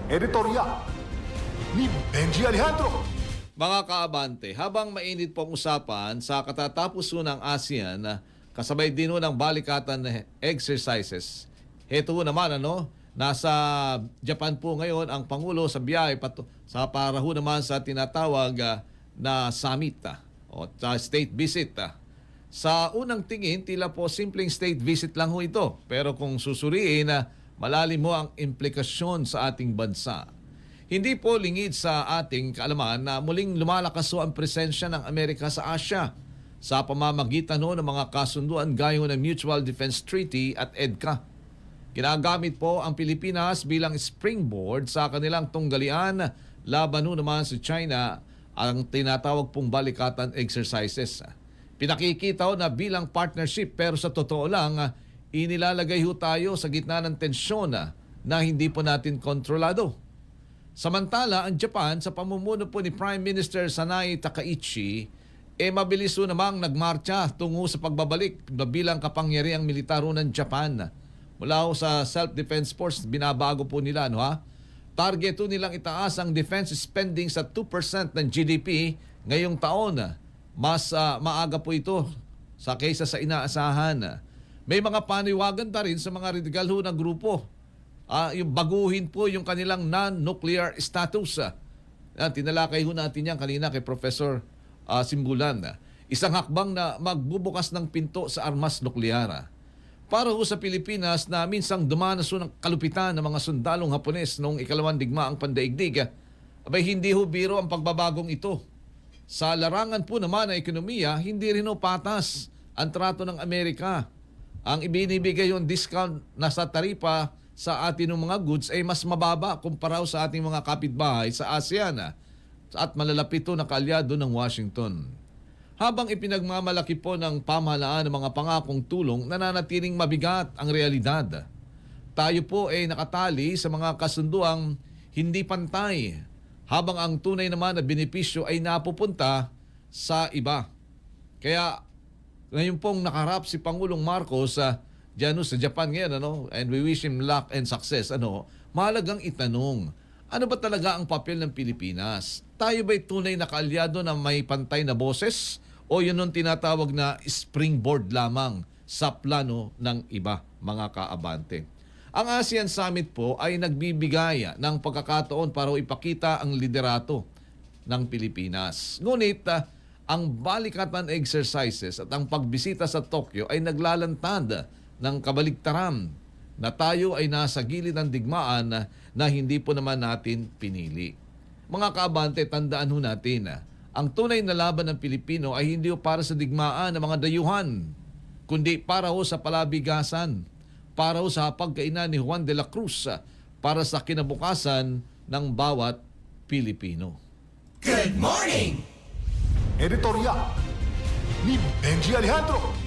Editorya ni Benji Alejandro. Mga kaabante, habang mainit po ang usapan sa katatapos ho ng ASEAN, kasabay din ho ng balikatan na exercises. Heto ho naman, nasa Japan po ngayon ang Pangulo sa biyahe sa para ho naman sa tinatawag na summit o state visit. Sa unang tingin, tila po simpleng state visit lang ho ito. Pero kung susuriin, malalim mo ang implikasyon sa ating bansa. Hindi po lingid sa ating kaalaman na muling lumalakas ho ang presensya ng Amerika sa Asia sa pamamagitan ho ng mga kasunduan gaya ng Mutual Defense Treaty at EDCA. Ginagamit po ang Pilipinas bilang springboard sa kanilang tunggalian laban ho naman sa China ang tinatawag pong balikatan exercises. Pinakikita ho na bilang partnership pero sa totoo lang, inilalagay ho tayo sa gitna ng tensyon na hindi po natin kontrolado. Samantala, ang Japan sa pamumuno po ni Prime Minister Sanae Takaichi, mabilis ho namang nagmarcha tungo sa pagbabalik bilang kapangyarihang militar ho ng Japan. Mula ho sa Self-Defense Force, binabago po nila, Target ho nilang itaas ang defense spending sa 2% ng GDP ngayong taon. Mas maaga po ito kaysa sa inaasahan. May mga paniwagan na rin sa mga radical ho na grupo. Yung baguhin po yung kanilang non-nuclear status. Tinalakay ho natin yan kanina kay Professor Simbulan. Isang hakbang na magbubukas ng pinto sa armas nuklear. Para ho sa Pilipinas na minsang dumanas ho ng kalupitan ng mga sundalong Hapones noong ikalawang digmaang pandaigdig, hindi ho biro ang pagbabagong ito. Sa larangan po naman ng ekonomiya, hindi rin ho patas ang trato ng Amerika. Ang ibinibigay yung discount na sa taripa sa atin ng mga goods ay mas mababa kumpara sa ating mga kapitbahay sa ASEAN at malalapit ito na kaalyado ng Washington. Habang ipinagmamalaki po ng pamahalaan ng mga pangakong tulong, nananatiling mabigat ang realidad. Tayo po ay nakatali sa mga kasunduang hindi pantay, habang ang tunay naman na benepisyo ay napupunta sa iba. Kaya ngayon pong nakaharap si Pangulong Marcos dyan sa Japan ngayon, and we wish him luck and success. Mahalagang itanong, ano ba talaga ang papel ng Pilipinas? Tayo ba'y tunay na kaalyado na may pantay na boses? O yun yung tinatawag na springboard lamang sa plano ng iba, mga kaabante? Ang ASEAN Summit po ay nagbibigay ng pagkakataon para ipakita ang liderato ng Pilipinas. Ngunit ang balikatan exercises at ang pagbisita sa Tokyo ay naglalantad ng kabaligtaran na tayo ay nasa gilid ng digmaan na hindi po naman natin pinili. Mga kaabante, tandaan ho natin, ang tunay na laban ng Pilipino ay hindi ho para sa digmaan ng mga dayuhan, kundi para ho sa palabigasan, para ho sa pagkainan ni Juan de la Cruz, para sa kinabukasan ng bawat Pilipino. Good morning! Editorya ni Benji Alejandro.